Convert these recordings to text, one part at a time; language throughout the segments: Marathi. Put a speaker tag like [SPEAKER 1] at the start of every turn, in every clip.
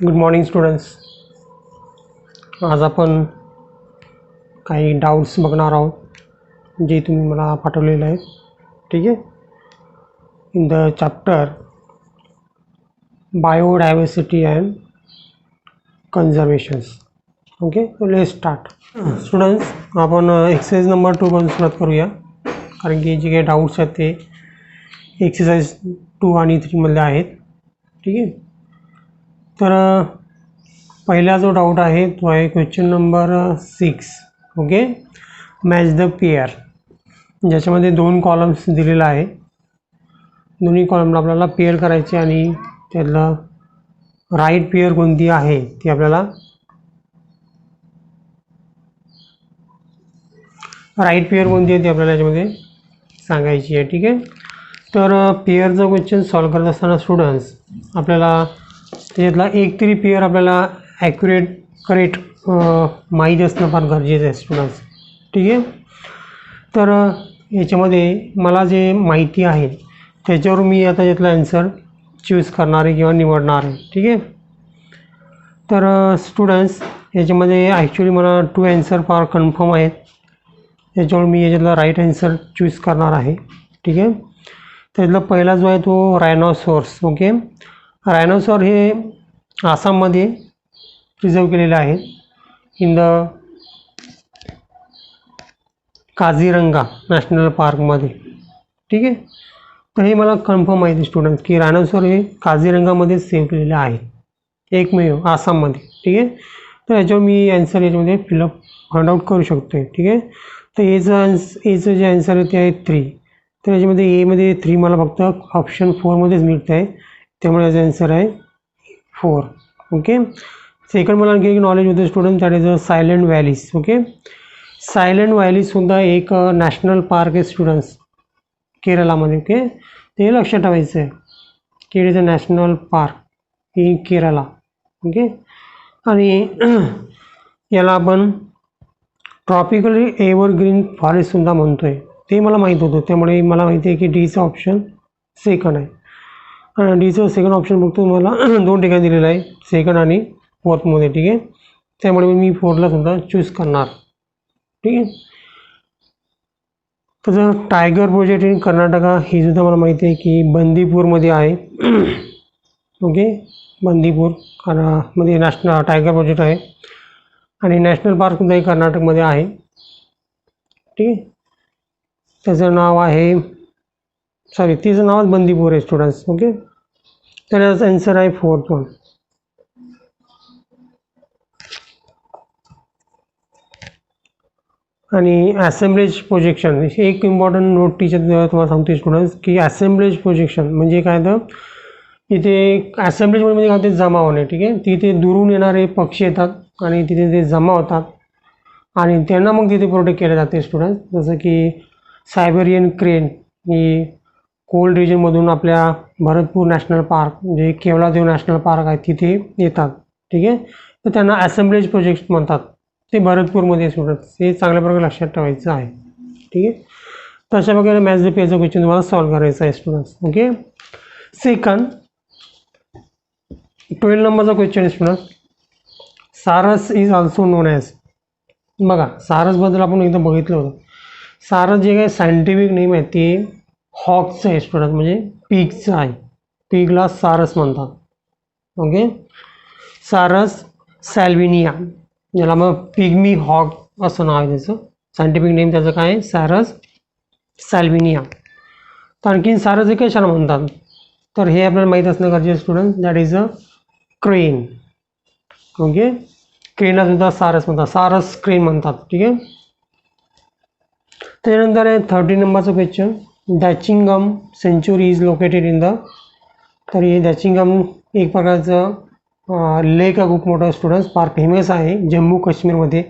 [SPEAKER 1] Good morning students. आज आपण काही डाउट्स बघणार आहोत जे तुम्ही मला पाठवलेले आहेत. ठीक आहे. In the chapter biodiversity and conservations. Okay, let's start. Students, आपण एक्सरसाइज नंबर 2 पासून सुरुवात करूया, कारण की जे काही डाउट्स आहेत ते एक्सरसाइज 2 आणि 3 मधले आहेत. ठीक आहे. तर पहिला जो डाऊट आहे तो आहे question number 6. Okay, match the pair, ज्याच्यामध्ये 2 कॉलम्स दिलेला आहे. दोन्ही कॉलमला आपल्याला पेअर करायचे आणि त्यातलं राईट पेअर कोणती आहे ती आपल्याला याच्यामध्ये सांगायची आहे. ठीक आहे. तर पेअरचा क्वेश्चन सॉल्व करत असताना स्टुडंट्स आपल्याला त्याच्यातला एक तरी पेअर आपल्याला करेक्ट माहीत असणं फार गरजेचं आहे स्टुडंट्स. ठीक आहे. तर याच्यामध्ये मला जे माहिती आहे त्याच्यावर मी आता यातला आन्सर चूज करणार आहे किंवा निवडणार आहे. ठीक आहे. तर स्टुडंट्स याच्यामध्ये ॲक्च्युली मला 2 आन्सर फार कन्फर्म आहेत, त्याच्यावर मी याच्यातला राईट आन्सर चूज करणार आहे. ठीक आहे. त्यातला पहिला जो आहे तो रायनोसॉर्स. ओके, रायनोसॉर हे आसाममध्ये प्रिझर्व केलेले आहे इन द काझीरंगा नॅशनल पार्कमध्ये. ठीक आहे. तर हे मला कन्फर्म माहिती स्टुडंट्स की रायनोसॉर हे काझीरंगामध्ये सेव्ह केलेले आहे, एकमेव आसाममध्ये. ठीक आहे. तर याच्यावर मी आन्सर याच्यामध्ये फिलअप फाइंड आउट करू शकतो आहे. ठीक आहे. तर एचं जे आन्सर आहे ते आहे 3. तर याच्यामध्ये एमध्ये 3 मला फक्त ऑप्शन 4मध्येच मिळत आहे, त्यामुळे याचा आन्सर आहे 4. ओके. सेकंड मला आणखी एक नॉलेज होतं student, that is silent valleys. Okay, silent व्हॅलीजसुद्धा एक नॅशनल पार्क आहे स्टुडंट्स केरळामध्ये. ओके, ते लक्षात ठेवायचं आहे की it is a national park in Kerala. Okay, आणि याला आपण ट्रॉपिकली एव्हरग्रीन फॉरेस्टसुद्धा म्हणतो आहे, ते मला माहीत होतं. त्यामुळे मला माहिती आहे की डीचं ऑप्शन सेकंड आहे. डीचं सेकंड ऑप्शन बघतो मला 2 ठिकाणी दिलेलं आहे, सेकंड आणि 4थमध्ये. ठीक आहे. त्यामुळे मी 4ला सुद्धा चूज करणार. ठीक आहे. तसं टायगर प्रोजेक्ट इन कर्नाटका ही सुद्धा मला माहिती आहे की बंदीपूरमध्ये आहे. ओके, बंदीपूर मध्ये नॅशनल टायगर प्रोजेक्ट आहे आणि नॅशनल पार्कसुद्धा कर्नाटकमध्ये आहे. ठीक आहे. त्याचं नाव आहे तिचं नावच बंदीपूर आहे स्टुडंट्स. ओके, तर याचा आन्सर आहे 4th वन. आणि असेंब्लेज प्रोजेक्शन हे एक इम्पॉर्टंट नोट टीचर तुम्हाला सांगते स्टुडंट्स की असेंब्लेज प्रोजेक्शन म्हणजे काय, तर इथे असेंब्लेज म्हणजे काय, ते जमा होणे. ठीक आहे. तिथे दुरून येणारे पक्षी येतात आणि तिथे ते जमा होतात आणि त्यांना मग तिथे प्रोटेक्ट केले जाते स्टुडंट्स. जसं की सायबेरियन क्रेन ही कोल्ड रिजनमधून आपल्या भरतपूर नॅशनल पार्क म्हणजे केवलादेव नॅशनल पार्क आहे तिथे येतात. ठीक आहे. तर त्यांना असेंब्लेज प्रोजेक्ट म्हणतात, ते भरतपूरमध्ये स्टुडंट्स. हे चांगल्या प्रकारे लक्षात ठेवायचं आहे. ठीक आहे. तर अशा प्रकारे मॅच द पेअरचा क्वेश्चन तुम्हाला सॉल्व करायचा आहे स्टुडंट्स. ओके. सेकंड 12 नंबरचा क्वेश्चन आहे स्टुडंट्स. सारस इज ऑल्सो नोन ॲज. बघा, सारसबद्दल आपण एकदा बघितलं होतं. सारस जे काही सायंटिफिक नेम आहे ते हॉकचं आहे स्टुडंट, म्हणजे पिगचं आहे. पिगला सारस म्हणतात. ओके, सारस सॅल्विनिया, ज्याला मग पिग्मी हॉक असं नाव आहे त्याचं. सायंटिफिक नेम त्याचं काय आहे, सारस सॅल्विनिया. तर आणखीन सारस हे कशाला म्हणतात, तर हे आपल्याला माहीत असणं गरजेचं student, that is a crane. Okay, क्रेनला सुद्धा सारस म्हणतात, सारस क्रेन म्हणतात. ठीक आहे. त्यानंतर आहे 13 नंबरचा question. Dachigam sanctuary is located in the. तर हे दॅचिंगम एक प्रकारचं लेक आहे, खूप मोठं स्टुडंट्स, फार फेमस आहे जम्मू काश्मीरमध्ये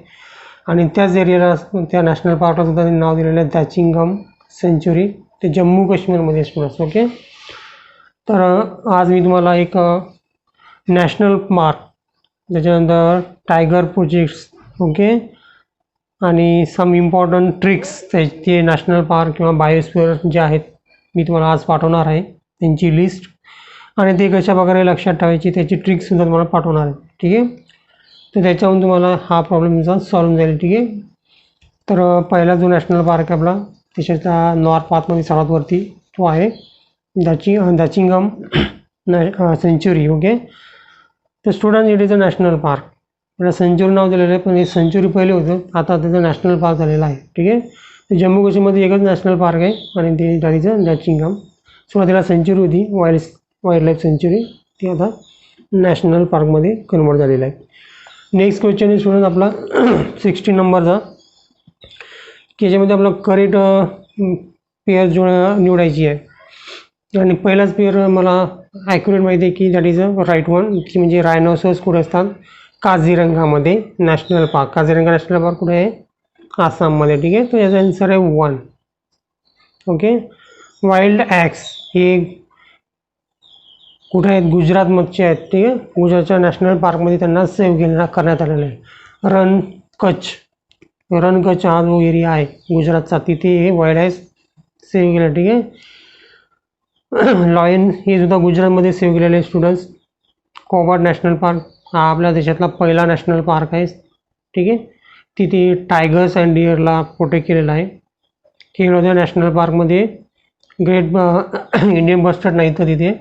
[SPEAKER 1] आणि त्याच एरियाला त्या नॅशनल पार्कला सुद्धा नाव दिलेलं आहे दॅचिंगम सेंच्युरी, ते जम्मू काश्मीरमध्ये स्टुडंट्स. ओके. तर आज मी तुम्हाला एक नॅशनल पार्क, त्याच्यानंतर टायगर प्रोजेक्ट्स, ओके, आणि सम इम्पॉर्टंट ट्रिक्स ते नॅशनल पार्क किंवा बायोस्फिअर जे आहेत मी तुम्हाला आज पाठवणार आहे त्यांची लिस्ट. आणि ते कशा प्रकारे लक्षात ठेवायची त्याची ट्रिकसुद्धा तुम्हाला पाठवणार आहे. ठीक आहे, तर त्याच्यावरून तुम्हाला हा प्रॉब्लेम तुमचा सॉल्व्ह जाईल. ठीक आहे, तर पहिला जो नॅशनल पार्क आहे आपला त्याच्याच्या नॉर्थ पाथमध्ये सर्वात वरती तो आहे दाचिंगम सेंच्युरी. ओके, तर student it is a national park. त्याला सेंच्युरी नाव दिलेलं आहे, पण हे सेंच्युरी पहिले होतं, आता त्याचं नॅशनल पार्क झालेलं आहे. ठीक आहे, तर जम्मू काश्मीरमध्ये एकच नॅशनल पार्क आहे आणि ते दॅट दाचिंगम. सुरुवातीला सेंच्युरी होती, वाईल्ड लाईफ सेंच्युरी, ती आता नॅशनल पार्कमध्ये कन्वर्ट झालेलं आहे. नेक्स्ट क्वेश्चन आहे स्टुडंट आपला 16 नंबरचा, की याच्यामध्ये आपला करेक्ट पेअर निवडायची आहे. आणि पहिलाच पेअर मला ॲक्युरेट माहिती आहे की that is a right one, की म्हणजे रायनोसॉर्स कुठे असतात, काझीरंगामध्ये national park. Kaziranga national park कुठे आहे, आसाममध्ये. ठीक आहे, तर याचा आन्सर आहे 1. ओके, वाईल्ड ॲक्स हे कुठे आहेत, गुजरातमधचे आहेत. ठीक आहे, गुजरातच्या नॅशनल पार्कमध्ये त्यांना सेव्ह करण्यात आलेलं आहे. रण कच्छ हा जो एरिया आहे गुजरातचा, तिथे हे वाईल्ड ॲक्स सेव्ह केलं. ठीक आहे, लॉयन हे सुद्धा गुजरातमध्ये सेव्ह केलेले स्टुडंट्स. कोबाड नॅशनल पार्क हा आपल्या देशातला पहिला नॅशनल पार्क आहे. ठीक आहे, तिथे टायगर्स अँड डिअरला प्रोटेक्ट केलेलं आहे. केळोदे नॅशनल पार्कमध्ये ग्रेट इंडियन बस्टर्ड नाही, तर तिथे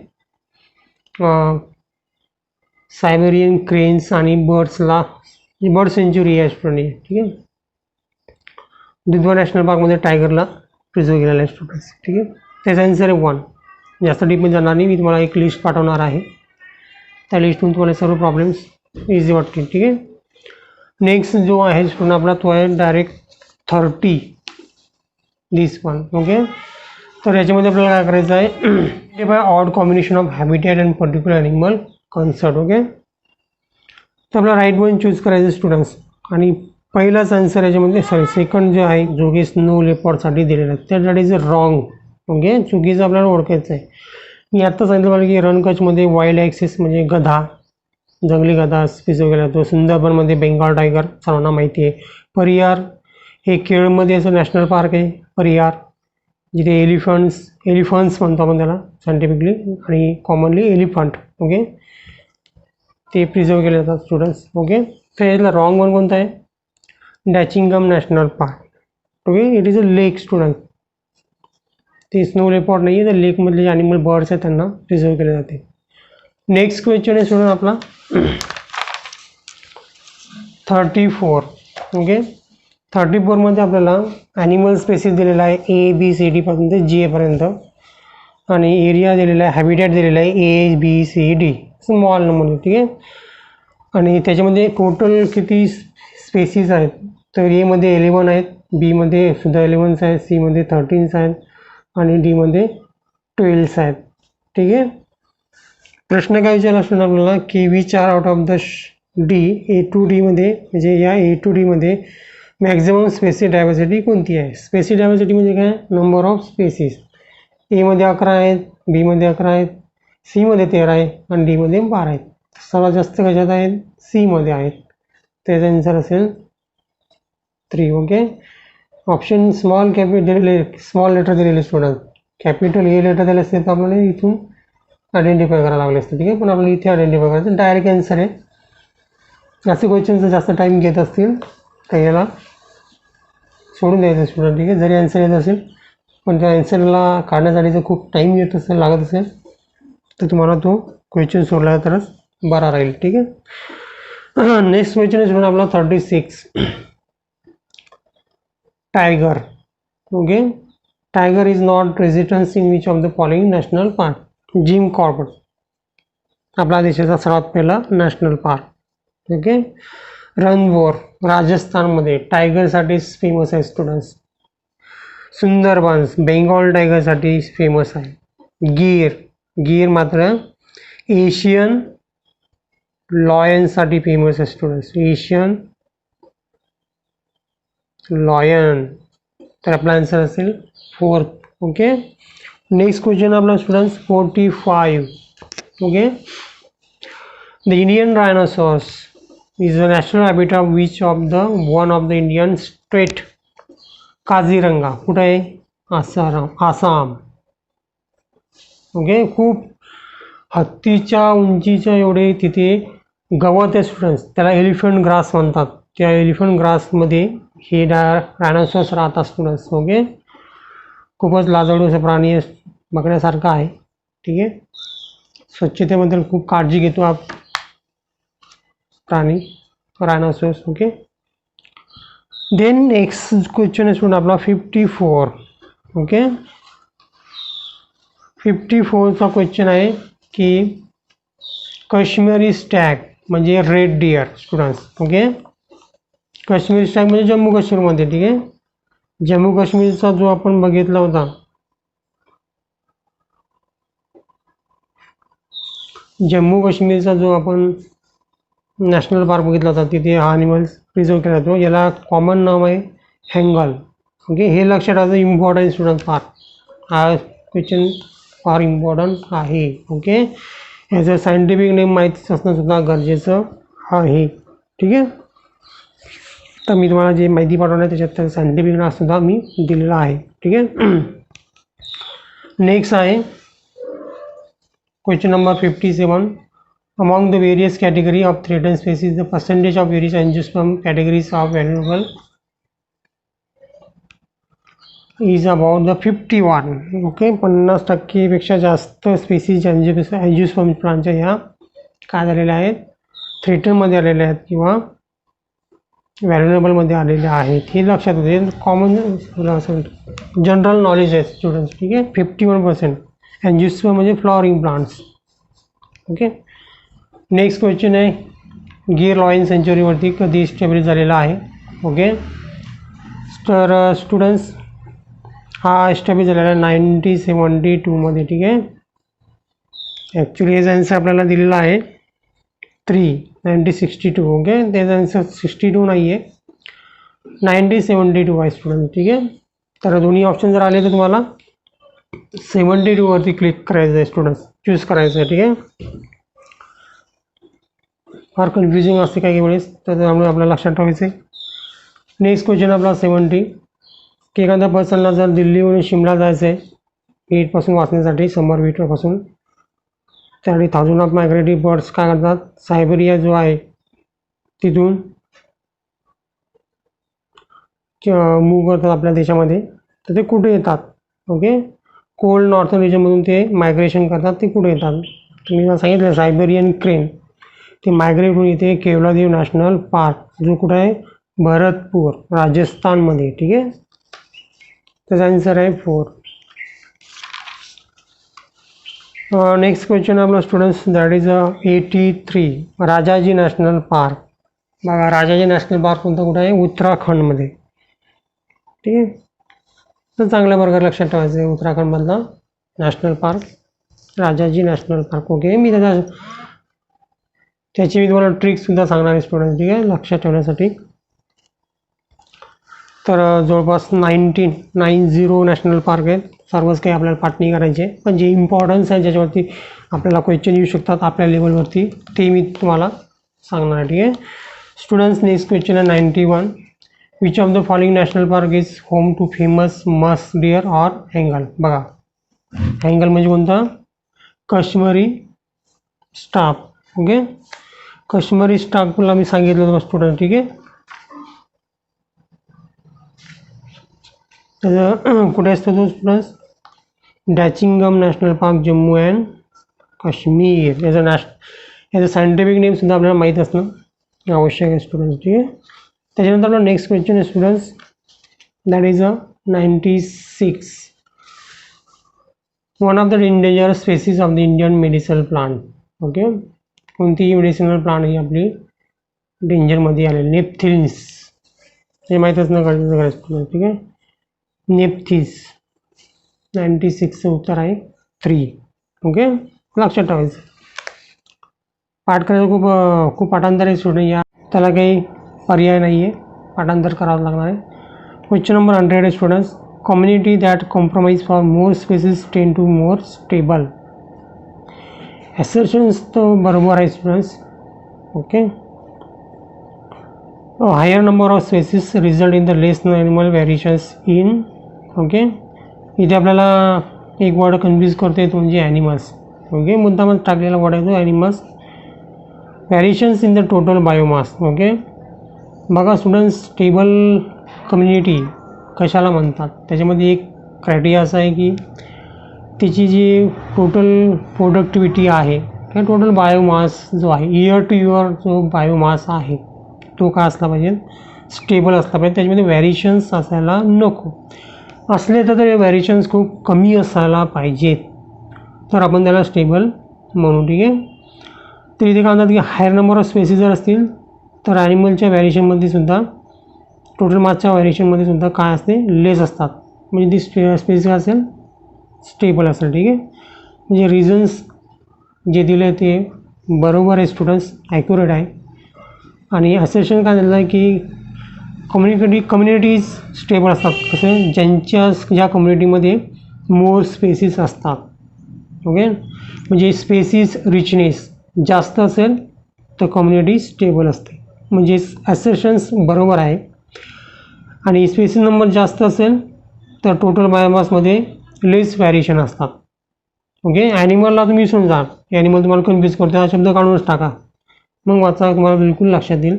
[SPEAKER 1] सायबेरियन क्रेन्स आणि बर्ड सेंच्युरी आहे स्टुडंट. ठीक आहे, दुधवा नॅशनल पार्कमध्ये टायगरला प्रिझर्व केलेला आहे स्टुडंट्स. ठीक आहे, त्याचा आन्सर आहे 1. जास्त डीपमध्ये जाणार नाही, मी तुम्हाला एक लिस्ट पाठवणार आहे, त्या लिस्टमधून तुम्हाला सर्व प्रॉब्लेम्स इझी वाटतील. ठीक आहे, नेक्स्ट जो आहे स्टुडंट आपला तो आहे डायरेक्ट 30 दिस वन. ओके, तर याच्यामध्ये आपल्याला काय करायचं आहे, by odd combination of habitat and particular animal concert. Okay, तर आपला राईट वन चूज करायचं स्टुडंट्स. आणि पहिलाच आन्सर याच्यामध्ये सेकंड जे आहे जो की स्नो लेपर्डसाठी दिलेला आहे, दॅट इज रॉंग. ओके, चुकीचं आपल्याला ओळखायचं आहे. मी आत्ता सांगितलं मला की रण कच्छमध्ये वाईल्ड ॲक्सेस म्हणजे गधा, जंगली गधा स्पेसिफिक केला जातो. सुंदरबनमध्ये बेंगाल टायगर सर्वांना माहिती आहे. परियार हे केरळमध्ये असं नॅशनल पार्क आहे परियार, जिथे एलिफंट्स म्हणतो आपण त्याला सायंटिफिकली आणि कॉमनली एलिफंट. ओके, ते प्रिझर्व केले जातात स्टुडंट्स. ओके, तर यातला रॉंग वन कोणता आहे, Dachigam national park. Okay, it is a lake student, ते स्नो लेपर्ड नाही आहे, तर लेकमधले जे ॲनिमल बर्ड्स आहेत त्यांना प्रिझर्व केले जाते. नेक्स्ट क्वेश्चन आहे स्टुडंट आपला 34. ओके, 34मध्ये आपल्याला ॲनिमल स्पेसिस दिलेला आहे ABCD पासून ते G पर्यंत, आणि एरिया दिलेला आहे, हॅबिटॅट दिलेला आहे ABCD स्मॉल नंबर. ठीक आहे, आणि त्याच्यामध्ये टोटल किती स्पेसिस आहेत, तर Aमध्ये 11 आहेत, Bमध्ये सुद्धा 11 आहेत, Cमध्ये 13 आहेत आणि Dमध्ये 12 आहेत. ठीक आहे, प्रश्न काय विचारला असतो आपल्याला की which are out of the A to D मध्ये, म्हणजे या A to D मध्ये मॅक्झिमम स्पेसिस डायव्हर्सिटी कोणती आहे. स्पेसिस डायव्हर्सिटी म्हणजे काय, नंबर ऑफ स्पेसिस. Aमध्ये 11 आहेत, Bमध्ये 11 आहेत, Cमध्ये 13 आहे आणि Dमध्ये 12 आहेत. सर्वात जास्त कशात आहेत, Cमध्ये आहेत, त्याचा आन्सर असेल 3. ओके, ऑप्शन स्मॉल लेटर दिलेले स्टुडंट, कॅपिटल A लेटर दिले असते तर आपल्याला इथून आयडेंटिफाय करायला लागले असते. ठीक आहे, पण आपल्याला इथे आयडेंटिफाय करायचं, डायरेक्ट आन्सर आहे. असे क्वेश्चनचं जास्त टाईम घेत असतील तर याला सोडून द्यायचं स्टुडंट. ठीक आहे, जरी आन्सर येत असेल पण त्या आन्सरला काढण्यासाठी जर खूप टाईम येत असेल लागत असेल तर तुम्हाला तो क्वेश्चन सोडला तरच बरा राहील. ठीक आहे, नेक्स्ट क्वेश्चन आहे स्टुडंट आपला 36. Tiger. Okay, tiger is not resistance in which of the following national park. Jim Corbett आपला देशाचा सर्वात पहिला नॅशनल पार्क. ओके, रणभोर राजस्थानमध्ये टायगरसाठी फेमस आहे स्टुडंट्स. सुंदरबन्स बेंगॉल टायगरसाठी फेमस आहे. गीर मात्र एशियन लॉयनसाठी फेमस आहे स्टुडंट्स, एशियन लॉयन. तर आपला आन्सर असेल 4. ओके, नेक्स्ट क्वेश्चन आपला students 45. Okay, the Indian rhinoceros is the national habitat of which of the one of the Indian state. Kaziranga कुठे आहे, आसाम. ओके, खूप हत्तीच्या उंचीच्या एवढे तिथे गवत आहे स्टुडंट्स, त्याला एलिफंट ग्रास म्हणतात. त्या एलिफंट ग्रासमध्ये हे डायनासॉर्स राहतात स्टुडंट्स. ओके, खूपच लाजळू असा प्राणी बघण्यासारखा आहे. ठीक आहे, स्वच्छतेबद्दल खूप काळजी घेतो हा प्राणी dinosaurs. Okay, then next question आहे स्टुडंट आपला 54. ओके, 54चा क्वेश्चन आहे की काश्मीरी स्टॅग म्हणजे red deer students. Okay, Kashmiri stag म्हणजे जम्मू काश्मीरमध्ये. ठीक आहे, जम्मू काश्मीरचा जो आपण बघितला होता, जम्मू काश्मीरचा जो आपण नॅशनल पार्क बघितला होता, तिथे हा ॲनिमल प्रिझर्व केला जातो. याला कॉमन नाव आहे हँगल. ओके, हे लक्षात ठेवायचं, इम्पॉर्टंट स्टुडंट फार, हा क्वेश्चन फार इम्पॉर्टंट आहे. ओके, याचं सायंटिफिक नेम माहिती असणं सुद्धा गरजेचं आहे. ठीक आहे, तर मी तुम्हाला जे माहिती पाठवणार आहे त्याच्यात सायंटिफिक नाव सुद्धा मी दिलेलं आहे. ठीक आहे, नेक्स्ट आहे question number 57. Among the various category of threatened species, the percentage of various angiosperm categories of valuable is about the 51. Okay, 50%पेक्षा जास्त स्पेसीज अँजिओस्पर्म प्लांटच्या ह्या काय झालेल्या आहेत, थ्रेटनमध्ये आलेल्या आहेत किंवा व्हॅल्युएबलमध्ये आलेल्या आहेत. हे लक्षात होते, कॉमन जनरल नॉलेज आहे स्टुडंट्स. ठीक आहे, 51% अँजिओस्पर्म म्हणजे flowering plants. Okay, next question आहे गिर लॉयन सेंच्युरीवरती कधी इस्टॅब्लिश झालेला आहे. ओके, तर स्टुडंट्स हा इस्टॅब्लिश झालेला आहे 1972मध्ये. ठीक आहे, ॲक्च्युली याचा आन्सर आपल्याला दिलेला आहे 1962. ओके, त्याचा आन्सर 62 नाही आहे, 1972 आहे स्टुडंट. ठीक आहे, तर दोन्ही ऑप्शन जर आले तर तुम्हाला 72वरती क्लिक करायचं आहे स्टुडंट्स, चूज करायचं आहे. ठीक आहे, फार कन्फ्युजिंग असते काही वेळेस, तर त्यामुळे आपल्याला लक्षात ठेवायचं आहे. नेक्स्ट क्वेश्चन आपला 70 की एखाद्या पर्सनला जर दिल्लीवरून शिमला जायचं आहे हीटपासून वाचण्यासाठी, समर हीटपासून, त्यासाठी थाउजंड ऑफ मायग्रेटरी बर्ड्स काय करतात, सायबेरिया जो आहे तिथून मूव्ह करतात आपल्या देशामध्ये. तर ते कुठे येतात? ओके, कोल्ड नॉर्थन रिजनमधून ते मायग्रेशन करतात. ते कुठे येतात? तुम्ही सांगितलं सायबेरियन क्रेन, ते मायग्रेट होऊन इथे केवलादेव नॅशनल पार्क जो कुठं आहे, भरतपूर राजस्थानमध्ये. ठीक आहे, त्याचा आन्सर आहे 4. नेक्स्ट क्वेश्चन आपला students that is 83 Rajaji national park. बघा, राजाजी नॅशनल पार्क कोणता कुठं आहे, उत्तराखंडमध्ये. ठीक आहे, तर चांगल्या प्रकारे लक्षात ठेवायचं आहे उत्तराखंडमधला national park Rajaji national park. Okay, मी त्याची मी तुम्हाला ट्रिकसुद्धा सांगणार आहे स्टुडंट. ठीक आहे, लक्षात ठेवण्यासाठी. तर जवळपास 90 नॅशनल पार्क आहेत, सर्वच काही आपल्याला पाठ नाही करायचे, पण जे इम्पॉर्टन्स आहे ज्याच्यावरती आपल्याला क्वेश्चन येऊ शकतात आपल्या लेवलवरती, ते मी तुम्हाला सांगणार आहे. ठीक आहे स्टुडंट्स, नेक्स्ट क्वेश्चन आहे 91. Which of the following national park is home to famous musk deer or hangul. बघा, हँगल म्हणजे कोणता, काश्मीरी स्टाफ. ओके, काश्मीरी स्टाफला मी सांगितलं होतं स्टुडंट. ठीक आहे, त्याचं कुठे असतो तो students, Dachigam national park Jammu and Kashmir. याचं सायंटिफिक नेमसुद्धा आपल्याला माहीत असणं आवश्यक आहे स्टुडंट्स. ठीक आहे, त्याच्यानंतर आपला नेक्स्ट क्वेश्चन आहे students that is 96. One of the endanger species of the Indian medicinal plant. Okay, कोणतीही मेडिसिनल प्लांट ही आपली डेंजरमध्ये आलेली, नेपथिन्स, हे माहीत असणं गरजेचं आहे स्टुडंट. ठीक आहे, नेपथिस. 96चं उत्तर आहे 3. ओके, लक्षात ठेवायचं. पाठ करायचं खूप पाठांतर आहे स्टुडंट, या त्याला काही पर्याय नाही आहे, पाठांतर करावं लागणार आहे. क्वेश्चन नंबर 100 आहे students. Community that compromise for more species tend to more stable. Assertions तर बरोबर आहे students. Okay, higher number of species result in the less animal variations in. Okay, इथे आपल्याला एक वर्ड कन्फ्यूज करते तो म्हणजे ॲनिमल्स. ओके, मुद्दामच टाकलेला वर्ड आहे तो animals. Variations in the total biomass. Okay, बघा स्टुडंट्स, स्टेबल कम्युनिटी कशाला म्हणतात, त्याच्यामध्ये एक क्रायटेरिया असा आहे की त्याची जी टोटल प्रोडक्टिव्हिटी आहे किंवा टोटल बायोमास जो आहे, इयर टू इयर जो बायोमास आहे तो काय असला पाहिजे, स्टेबल असला पाहिजे. त्याच्यामध्ये व्हॅरिएशन्स असायला नको. असले तर ते व्हॅरिएशन्स खूप कमी असायला पाहिजेत, तर आपण त्याला स्टेबल म्हणू. ठीक आहे, तर इथे काय म्हणतात की हायर नंबर ऑफ स्पेसिस जर असतील तर ॲनिमलच्या व्हॅरिएशनमध्ये सुद्धा, टोटल मासच्या व्हॅरिएशनमध्ये सुद्धा काय असते, लेस असतात. म्हणजे ती स्पेसिस असेल स्टेबल असेल. ठीक आहे, म्हणजे रिझन्स जे दिले ते बरोबर आहे स्टुडंट्स, ॲक्युरेट आहे. आणि असेशन काय झालं आहे की कम्युनिटीज स्टेबल असतात. कसे, ज्या कम्युनिटीमध्ये मोर स्पेसिस असतात. ओके, म्हणजे स्पेसिस रिचनेस जास्त असेल तर कम्युनिटी स्टेबल असते. म्हणजे असेशन्स बरोबर आहे. आणि स्पेसिस नंबर जास्त असेल तर टोटल बायोमासमध्ये लेस व्हॅरिएशन असतात. ओके, ॲनिमलला तुम्ही समजा, ॲनिमल तुम्हाला कन्फ्यूज करतो, हा शब्द काढूनच टाका, मग वाचा, तुम्हाला बिलकुल लक्षात येईल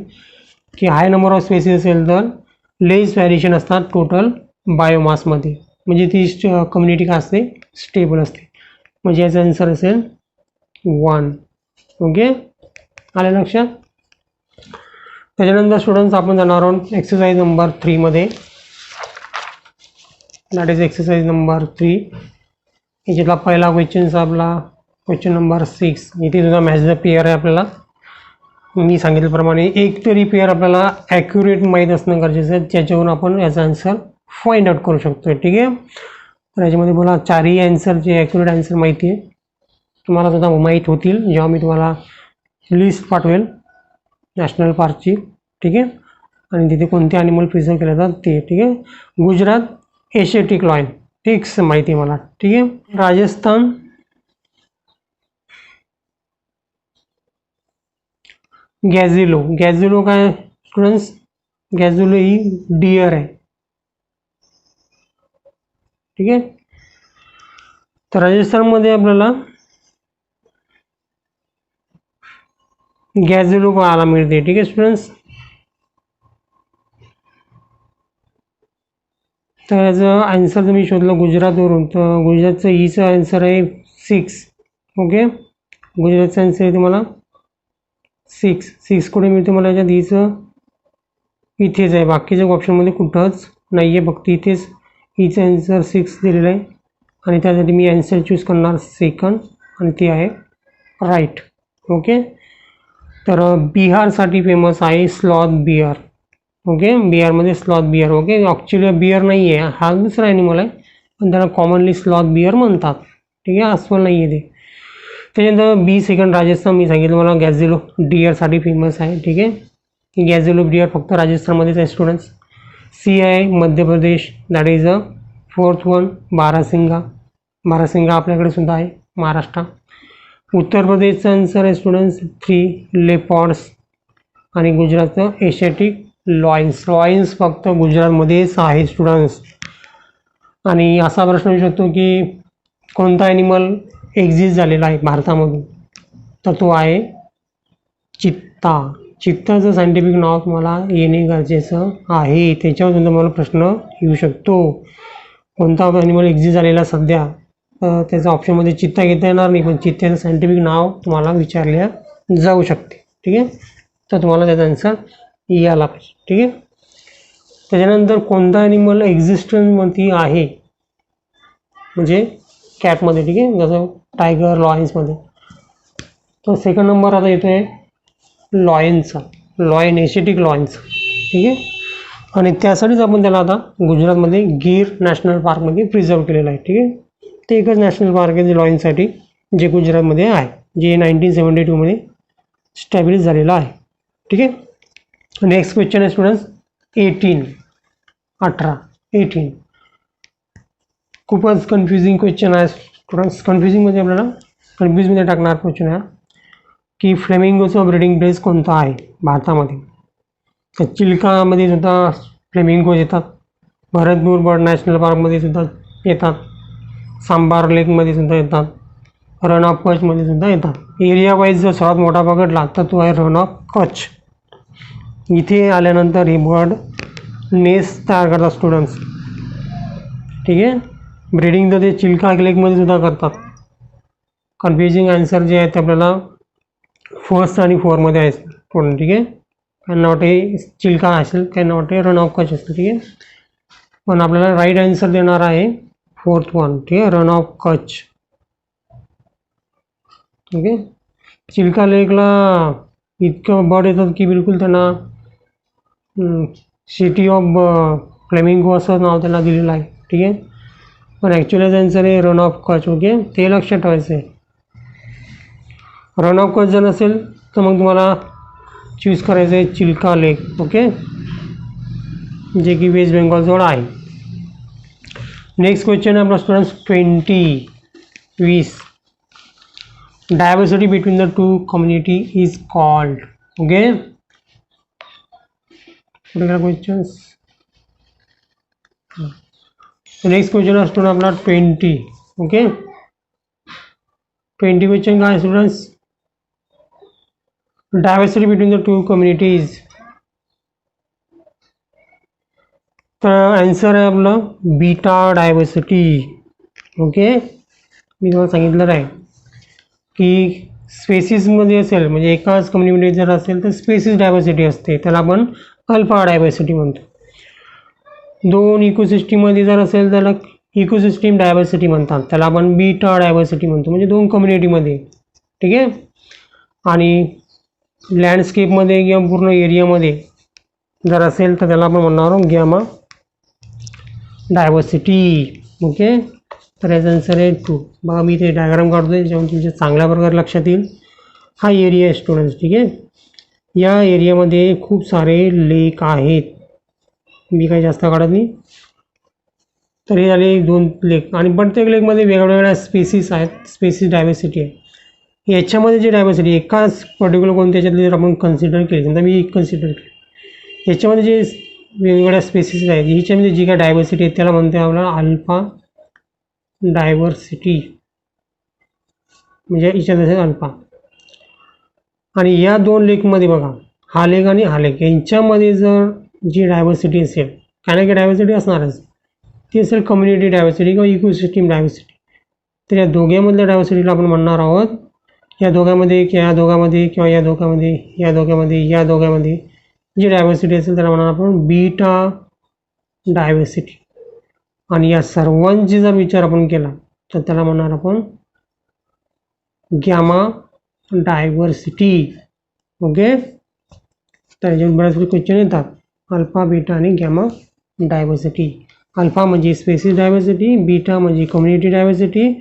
[SPEAKER 1] की हाय नंबर ऑफ स्पेसिस असेल तर लेस व्हॅरिएशन असतात टोटल बायोमासमध्ये. म्हणजे ती कम्युनिटी काय असते, स्टेबल असते. म्हणजे याचा आन्सर असेल 1. ओके, आलं लक्षात. त्याच्यानंतर स्टुडंट्स आपण जाणार आहोत एक्सरसाइज नंबर 3 मध्ये. That is exercise number 3. याच्यातला पहिला क्वेश्चन आपला क्वेश्चन नंबर 6. इथे सुद्धा मॅच द पेअर आहे. आपल्याला मी सांगितल्याप्रमाणे एक तरी पेअर आपल्याला ॲक्युरेट माहीत असणं गरजेचं आहे, ज्याच्यावरून आपण याचा आन्सर फाइंड आउट करू शकतो. ठीक आहे, तर याच्यामध्ये मला 4ही ॲन्सरचे ॲक्युरेट आन्सर माहिती आहे. तुम्हाला सुद्धा माहीत होतील जेव्हा मी तुम्हाला लिस्ट पाठवेल नॅशनल पार्कची. ठीक आहे, आणि तिथे कोणते ॲनिमल प्रिझर्व केले जातात ते. ठीक आहे, गुजरात एशियाटिक लॉयन फिक्स माहिती आहे मला. ठीक आहे, राजस्थान गॅझिलो. गॅझिलो काय स्टुडंट्स, गॅझिलो ही डिअर आहे. ठीक आहे, तर राजस्थानमध्ये आपल्याला गॅझिलो पाहायला मिळते. ठीक आहे स्टुडंट्स, तर याचं आन्सर तुम्ही शोधलं गुजरातवरून, तर गुजरातचं ईचं आन्सर आहे 6. ओके, गुजरातचं आन्सर आहे तुम्हाला 6 कुठे मिळते मला याच्यात, ईचं इथेच आहे. बाकीच्या ऑप्शनमध्ये कुठंच नाही आहे, फक्त इथेच ईचं आन्सर 6 दिलेलं आहे. आणि त्यासाठी मी आन्सर चूज करणार सेकंड, आणि ते आहे राईट. ओके, तर बिहारसाठी फेमस आहे स्लॉथ बियर. ओके, बिहारमध्ये sloth bear. Okay, actually bear नाही आहे, हा दुसरा ॲनिमल आहे, पण त्याला कॉमनली स्लॉथ बियर म्हणतात. ठीक आहे, अस्वल नाही आहे ते. त्याच्यानंतर बी सेकंड राजस्थान, मी सांगितलं मला गॅझिलो डिअरसाठी फेमस आहे. ठीक आहे, गॅझिलो डिअर फक्त राजस्थानमध्येच आहे स्टुडंट्स. सी आहे Madhya Pradesh, that is a 4th one. Barasingha, barasingha आपल्याकडे सुद्धा आहे महाराष्ट्रात. उत्तर प्रदेशचा आन्सर आहे स्टुडंट्स 3 लेपॉर्ड्स. आणि गुजरातचं एशियाटिक लॉयन्स. लॉयन्स फक्त गुजरातमध्येच आहे स्टुडंट्स. आणि असा प्रश्न येऊ शकतो की कोणता ॲनिमल एक्झिस्ट झालेला आहे भारतामधून, तर तो आहे चित्ता. चित्ताचं सायंटिफिक नाव तुम्हाला येणे गरजेचं आहे, त्याच्यावर तुम्हाला प्रश्न येऊ शकतो. कोणता ॲनिमल एक्झिस्ट झालेला सध्या, त्याचा ऑप्शनमध्ये चित्ता घेता येणार नाही, पण चित्त्याचं सायंटिफिक नाव तुम्हाला विचारल्या जाऊ शकते. ठीक आहे, तर तुम्हाला त्याचा आन्सर यायला पाहिजे. ठीक आहे, त्याच्यानंतर कोणता ॲनिमल एक्झिस्टन्समध्ये आहे, म्हणजे कॅटमध्ये. ठीक आहे, जसं टायगर, लॉयन्समध्ये. तर सेकंड नंबर आता येतो आहे लॉयनचा, लॉयन, एशियाटिक लॉयन्स. ठीक आहे, आणि त्यासाठीच आपण त्याला आता गुजरातमध्ये गीर नॅशनल पार्कमध्ये प्रिझर्व केलेलं आहे. ठीक आहे, ते एकच नॅशनल पार्क आहे जे लॉयनसाठी, जे गुजरातमध्ये आहे, जे 1972 मध्ये स्टॅब्लिश झालेलं आहे. ठीक आहे, नेक्स्ट क्वेश्चन आहे स्टुडंट्स 18. खूपच कन्फ्युजिंग क्वेश्चन आहे स्टुडंट्स. कन्फ्युजिंगमध्ये आपल्याला कन्फ्यूजमध्ये टाकणार क्वेश्चन आहे की फ्लेमिंगोचं ब्रीडिंग प्लेस कोणता आहे भारतामध्ये. तर चिल्कामध्ये सुद्धा फ्लेमिंगोज येतात, भरतपूर बर्ड नॅशनल पार्कमध्ये सुद्धा येतात, सांबार लेकमध्ये सुद्धा येतात, रन ऑफ कच्छमध्ये सुद्धा येतात. एरिया वाईज जर सर्वात मोठा पकडला तर तो आहे रन ऑफ कच्छ. इथे आल्यानंतर ही बर्ड नेस्ट तयार करतात स्टुडंट्स. ठीक आहे. ब्रीडिंग तर ते चिल्का लेकमध्ये सुद्धा करतात. कन्फ्युजिंग आन्सर जे आहे ते आपल्याला फर्स्ट आणि फोरमध्ये आहे स्टुडंट. ठीक आहे. त्यांना वाटे चिल्का असेल, त्यांना वाटे रन ऑफ कच्छ असतं. ठीक आहे. पण आपल्याला राईट आन्सर देणार आहे फोर्थ वन. ठीक आहे, रन ऑफ कच्छ. ठीक आहे. चिल्का लेकला इतकं बर्ड येतात की बिलकुल त्यांना सिटी ऑफ फ्लेमिंगो असं नाव त्यांना दिलेलं आहे. ठीक आहे. पण ॲक्च्युअली आन्सर आहे रन ऑफ कच्छ. ओके, ते लक्षात ठेवायचं आहे. रन ऑफ कच्छ जर नसेल तर मग तुम्हाला चूज करायचं आहे चिल्का लेक. ओके, जे की वेस्ट बेंगॉलजवळ आहे. नेक्स्ट क्वेश्चन आहे आपला students 20. Diversity between the two community is called. Okay, questions. Next question आहे स्टुडंट आपला 20. ओके, 20 क्वेश्चन काय students? Diversity between the two communities. तर आन्सर आहे आपलं बीटा डायव्हर्सिटी. ओके, मी तुम्हाला सांगितलं आहे की स्पेसिसमध्ये असेल म्हणजे एकाच कम्युनिटी जर असेल तर स्पेसिस डायव्हर्सिटी असते, त्याला आपण अल्फा डायव्हर्सिटी म्हणतो. दोन इकोसिस्टीममध्ये जर असेल त्याला इकोसिस्टीम डायव्हर्सिटी म्हणतात, त्याला आपण बीटा डायव्हर्सिटी म्हणतो, म्हणजे दोन कम्युनिटीमध्ये. ठीक आहे. आणि लँडस्केपमध्ये किंवा पूर्ण एरियामध्ये जर असेल तर त्याला आपण म्हणणार आहोत गॅमा डायव्हर्सिटी. ओके, तर याचा आन्सर आहे 2. बघा मी ते डायग्राम काढतो आहे जेव्हा तुमच्या चांगल्या प्रकारे लक्षात येईल. हा एरिया आहे स्टुडंट्स. ठीक आहे. या एरियामध्ये खूप सारे लेक आहेत. मी काही जास्त काढत नाही. तर हे झाले 2 लेक आणि प्रत्येक लेकमध्ये वेगवेगळ्या स्पेसिस आहेत. स्पेसिस डायव्हर्सिटी आहे. याच्यामध्ये जे डायव्हर्सिटी एकाच पर्टिक्युलर कोणत्या याच्यातली जर आपण कन्सिडर केली, समजा मी कन्सिडर केली, याच्यामध्ये जे वेगवेगळ्या स्पेसिस आहेत ह्याच्यामध्ये जी काय डायव्हर्सिटी आहे त्याला म्हणते आपल्याला अल्फा डायव्हर्सिटी, म्हणजे याच्यात अल्फा. आणि या 2 लेकमध्ये बघा, हा लेक आणि हा लेक यांच्यामध्ये जर जी डायव्हर्सिटी असेल, काय ना काय डायव्हर्सिटी असणारच, ती असेल कम्युनिटी डायव्हर्सिटी किंवा इकोसिस्टीम डायव्हर्सिटी. तर या दोघांमधल्या डायव्हर्सिटीला आपण म्हणणार आहोत या दोघांमध्ये किंवा या दोघांमध्ये किंवा या दोघांमध्ये या दोघांमध्ये या दोघांमध्ये जी डायव्हर्सिटी असेल त्याला म्हणणार आपण बीटा डायव्हर्सिटी. आणि या सर्वांची जर विचार आपण केला तर त्याला म्हणणार आपण गॅमा डायव्हर्सिटी. ओके, तर याच्यावर बरेचसे क्वेश्चन येतात. अल्फा, बीटा आणि गॅमा डायव्हर्सिटी. अल्फा म्हणजे स्पेसिस डायव्हर्सिटी, बीटा म्हणजे कम्युनिटी डायव्हर्सिटी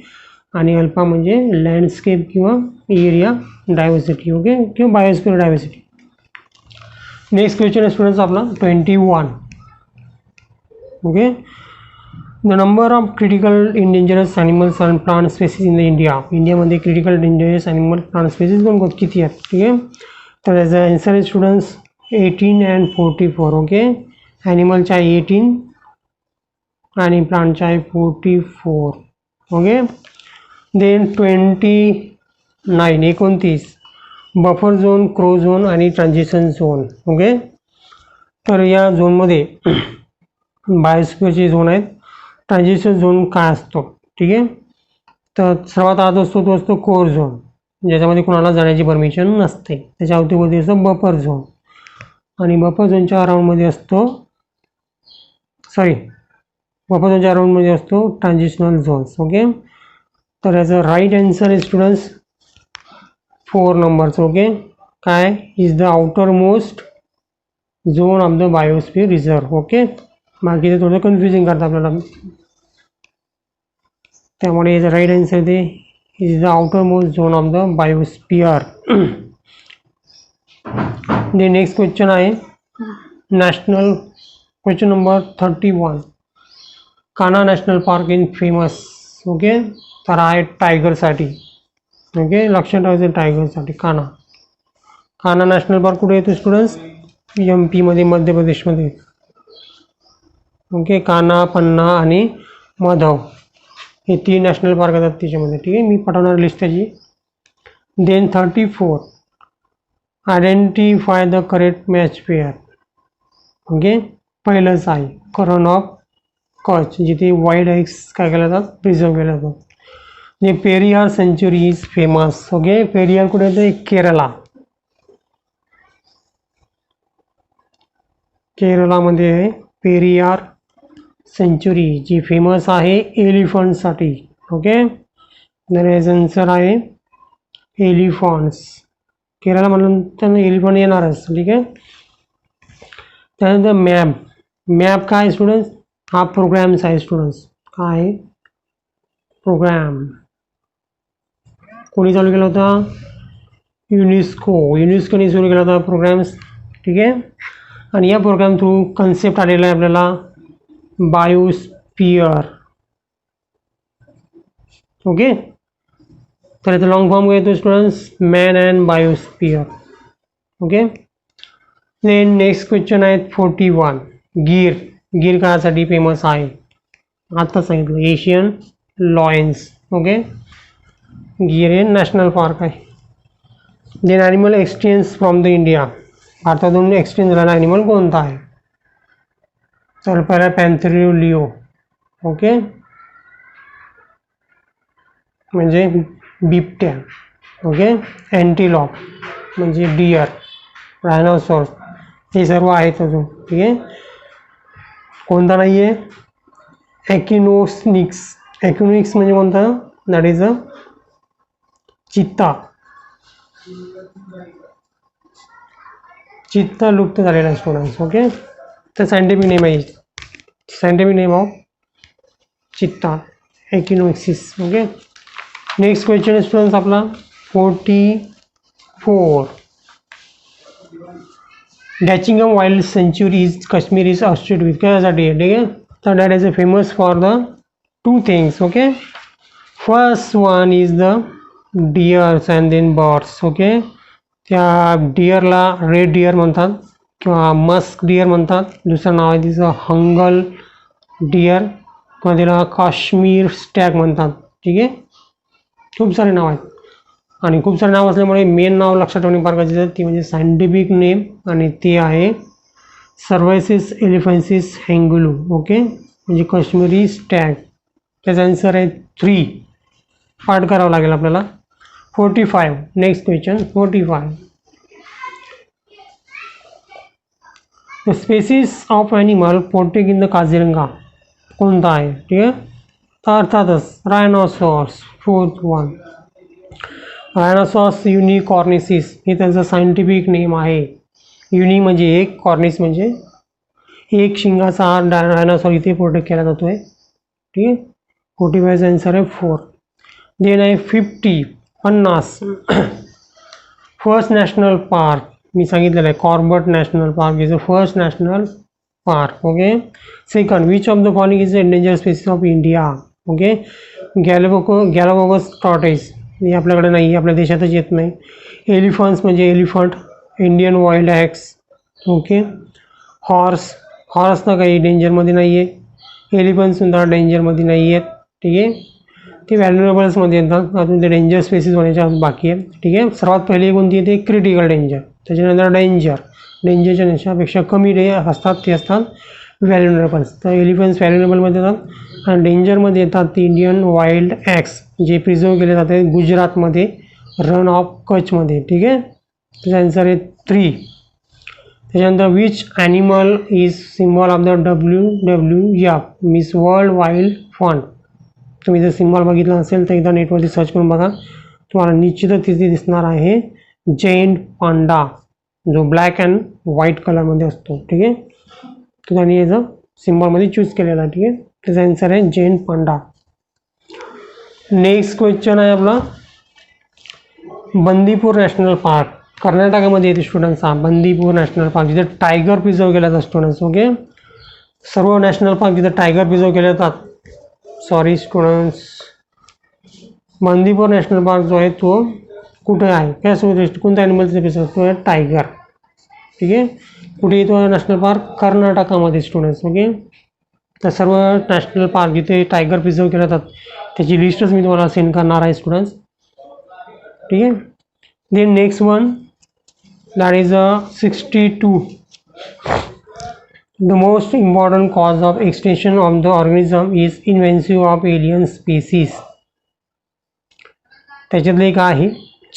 [SPEAKER 1] आणि अल्फा म्हणजे लँडस्केप किंवा एरिया डायव्हर्सिटी. ओके, किंवा बायोस्फिअर डायव्हर्सिटी. नेक्स्ट क्वेश्चन आहे स्टुडंट्स आपला 21. Okay, the number of critical endangered animals and plant species in the India. इंडियामध्ये critical dangerous animal plant species किती आहेत? ठीक आहे. तर याचा आन्सर आहे स्टुडंट्स 18 and 44. ओके, ॲनिमलच्या 18 आणि प्लांटच्या 44. Okay, then 29 buffer zone, core zone आणि ट्रान्झिशन झोन. ओके, तर या झोनमध्ये बायोस्फिअरचे झोन आहेत. ट्रान्झिशन झोन काय असतो? ठीक आहे, तर सर्वात आत असतो तो असतो कोर झोन, ज्याच्यामध्ये कोणाला जाण्याची परमिशन नसते. त्याच्या अवतीभोवती असतो बफर झोन आणि बफर झोनच्या अराउंडमध्ये असतो ट्रान्झिशनल झोन्स. ओके, तर याचं राईट आन्सर आहे स्टुडंट्स 4 नंबरचं. ओके, काय is the outer most zone of the biosphere reserve. Okay, बाकी ते थोडं कन्फ्युजिंग करतं आपल्याला, त्यामुळे याचं राईट आन्सर ते is the outer most zone of the biosphere. The next question आहे national question number 31. Kanha national park in famous. Okay, तर आहे टायगरसाठी. ओके, लक्षात ठेवायचं टायगरसाठी. कान्हा नॅशनल पार्क कुठे येतो स्टुडंट्स? MP मध्ये, मध्य प्रदेशमध्ये. ओके, कान्हा, पन्ना आणि माधव. हे 3 नॅशनल पार्क येतात त्याच्यामध्ये. ठीक आहे, मी पाठवणार लिस्ट त्याची. Then 34 identify the correct match pair. Okay, पहिलंच आहे करण ऑफ कच्छ, जिथे वाईल्ड एग्स काय केल्या जातात, प्रिझर्व केल्या जातात. जे Periyar sanctuary is famous. Okay, Periyar कुठे येते, केरला. केरळामध्ये पेरियार सेंच्युरी जी फेमस आहे एलिफंटसाठी. ओके, तर आन्सर आहे एलिफंट्स. केरळ म्हणून त्यांना एलिफंट येणारच. ठीक आहे, त्यानंतर मॅप. मॅप काय स्टुडंट्स, हा प्रोग्राम्स आहे स्टुडंट्स. काय आहे, प्रोग्राम. कोणी चालू केला होता, युनेस्कोने सुरू केला होता प्रोग्राम्स. ठीक आहे, आणि या प्रोग्राम थ्रू कन्सेप्ट आलेला आहे आपल्याला बायोस्फिअर. ओके, तर याचा लॉंग फॉर्म काय येतो students, man and biosphere. Okay, then next question आहे 41 गिर. गिर कासाठी फेमस आहे, आता सांगितलं, एशियन लॉयन्स. ओके, गिर हे नॅशनल पार्क आहे. Then animal exchange from the India. भारतातून एक्सचेंज झालेला ॲनिमल कोणता आहे, तर पहिला पॅन्थेरियो लिओ. ओके, म्हणजे बिबट्या. ओके, अँटीलॉप म्हणजे डिअर, रायनोसॉर्स, हे सर्व आहेत अजून. ठीक आहे, कोणता नाही आहे, ॲकिनोनिक्स. ॲकिनोनिक्स म्हणजे कोणता, दॅट इज अ चित्ता. चित्ता लुप्त झालेला आहे स्टुडंट्स. ओके, तर सायंटिफिक नेम आहे, scientific name of cheetah, Acinonyx. Okay, next question students आपला 44 Dachigam wild sanctuary is Kashmir is associated with. कशासाठी आहे, ठीक आहे, तर that is a famous for the 2 things. Okay, first one is the deers and then birds. Okay, त्या डिअरला रेड डिअर म्हणतात किंवा मस्क डिअर म्हणतात. दुसरं नाव आहे तिचं हंगल डिअर किंवा तिला काश्मीर स्टॅग म्हणतात. ठीक आहे, खूप सारे नाव आहेत, आणि खूप सारे नाव असल्यामुळे मेन नाव लक्षात ठेवणे फार गरजेचं आहे, ती म्हणजे सायंटिफिक नेम, आणि ते आहे सर्वायसिस एलिफेन्सिस हँगुलू. ओके, म्हणजे काश्मीरी स्टॅग. त्याचा आन्सर आहे 3. पाठ करावं लागेल आपल्याला. 45 next question 45 the species of animal protect in the Kaziranga कोणता आहे, ठीक आहे, तर अर्थातच रायनोसॉर्स. 4th वन रायनोसॉर्स युनिकॉर्निसिस, हे त्यांचं सायंटिफिक नेम आहे. युनिक म्हणजे एक, कॉर्निस म्हणजे एक शिंगाचा हा रायनोसॉर इथे प्रोटेक्ट केला जातो आहे. ठीक आहे, 45चा आन्सर आहे 4. देन आहे 50 फर्स्ट नॅशनल पार्क. मी सांगितलेलं आहे Corbett national park is a first national park. Okay, second which of the following is the endanger species of India. Okay, Galapagos tortoise, हे आपल्याकडे नाही, आपल्या देशातच येत नाही. एलिफंट्स म्हणजे elephant, Indian wild ass. Okay, horse तर काही डेंजरमध्ये नाही आहे, एलिफंटसुद्धा डेंजरमध्ये नाही आहेत. ठीक आहे, ते व्हॅल्युएबल्समध्ये येतात, अजून ते डेंजर स्पेसिस होण्याच्या बाकी आहे. ठीक आहे, सर्वात पहिली कोणती येते, क्रिटिकल डेंजर. त्याच्यानंतर डेंजरच्या नेशापेक्षा कमी असतात, ते असतात व्हॅल्युएबल्स. तर एलिफंट्स व्हॅल्युएबलमध्ये येतात, आणि डेंजरमध्ये येतात ते इंडियन वाईल्ड ॲक्स, जे प्रिझर्व केले जाते गुजरातमध्ये, रन ऑफ कच्छमध्ये. ठीक आहे, त्याचा आन्सर आहे 3. त्याच्यानंतर which animal is symbol of the WWF miss world wild fund. तुम्ही जर सिम्बॉल बघितला असेल तर एकदा नेटवरती सर्च करून बघा, तुम्हाला निश्चितच तिथे दिसणार आहे जैंट पांडा, जो ब्लॅक अँड व्हाईट कलरमध्ये असतो. ठीक आहे, तो त्यांनी याचं सिम्बॉलमध्ये चूज केलेला. ठीक आहे, त्याचा आन्सर आहे जैंट पांडा. नेक्स्ट क्वेश्चन आहे आपला बंदीपूर नॅशनल पार्क. कर्नाटकामध्ये येते स्टुडंट्स हा बंदीपूर नॅशनल पार्क, जिथे टायगर प्रिझर्व केला जातात स्टुडंट्स. ओके, सर्व नॅशनल पार्क जिथे टायगर प्रिझर्व केले जातात. Sorry students, Bandipur national park जो आहे तो कुठे आहे, काय सुविधा, कोणत्या ॲनिमलचे प्रिझर्व, तो आहे टायगर. ठीक आहे, कुठे येतो नॅशनल पार्क, कर्नाटकामध्ये स्टुडंट्स. ओके, तर सर्व नॅशनल पार्क जिथे टायगर प्रिझर्व केले जातात त्याची लिस्टच मी तुम्हाला सेंड करणार आहे स्टुडंट्स. ठीक आहे. Then next one that is 62. The most important cause of extinction of the organism is invasion of alien species. त्याच्यातले एक आहे,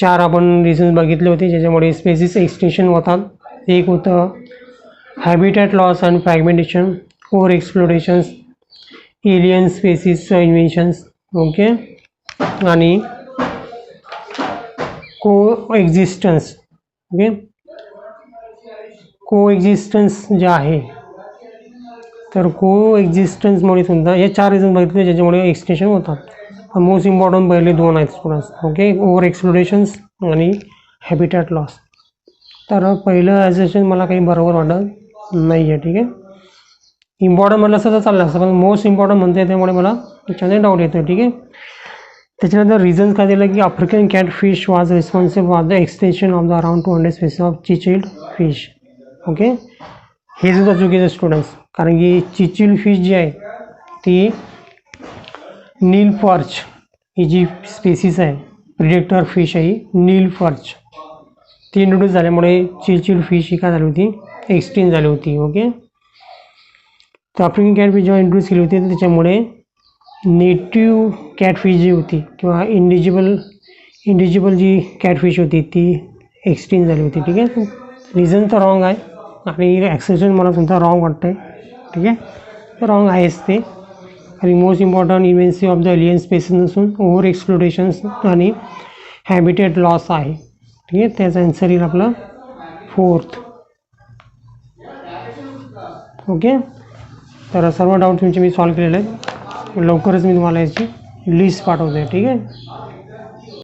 [SPEAKER 1] 4 आपण रिझन्स बघितले होते ज्याच्यामुळे स्पेसिस एक्सटेन्शन होतात. एक होतं habitat loss and fragmentation, over explorations, alien species inventions. Okay. आणि को एक्झिस्टन्स. ओके. को एक्झिस्टन्स जे आहे तर को एक्झिस्टन्समुळे सुद्धा हे 4 रिझन बघितले ज्याच्यामुळे एक्सटेन्शन होतात. पण मोस्ट इम्पॉर्टंट पहिले 2 आहेत स्टुडंट्स. ओके. ओव्हर एक्सप्लोरेशन्स आणि हॅबिटॅट लॉस. तर पहिलं ॲजेशन मला काही बरोबर वाटत नाही आहे. ठीक आहे. इम्पॉर्टंट म्हटलं असतं तर चाललं असतं, पण मोस्ट इम्पॉर्टंट म्हणते त्यामुळे मला त्याच्यामध्ये डाऊट येतो. ठीक आहे. त्याच्यानंतर रिझन्स काय दिलं की African catfish was responsible for the extension of the around 200 species of cichlid fish. Okay. हे सुद्धा चुकीचं स्टुडंट्स, कारण की चिचिल्ड फिश जी आहे ती नील पर्च ही जी स्पेसिस आहे, प्रिडेक्टर फिश आहे नील पर्च, ती इंट्रोड्यूस झाल्यामुळे चिचिल्ड फिश ही काय झाली होती, एक्सटेंड झाली होती. ओके. तर आफ्रिकन कॅटफिश जेव्हा इंट्रोड्यूस केली होती तर त्याच्यामुळे नेटिव्ह कॅटफिश जी होती किंवा इंडिजिबल जी कॅटफिश होती ती एक्सटेंड झाली होती. ठीक आहे. रिझन तर रॉंग आहे आणि ॲक्सेप्शन मला सुद्धा रॉंग वाटतं आहे. ठीक आहे. रॉंग आहेच ते. आणि most important invasive of the alien species नसून ओव्हर एक्सप्लोरेशन्स आणि हॅबिटेट लॉस आहे. ठीक आहे. त्याचा आन्सर येईल आपला 4th. ओके. तर सर्व डाऊट तुमचे मी सॉल्व केलेले आहेत. लवकरच मी तुम्हाला याची लिस्ट पाठवतो आहे. ठीक आहे.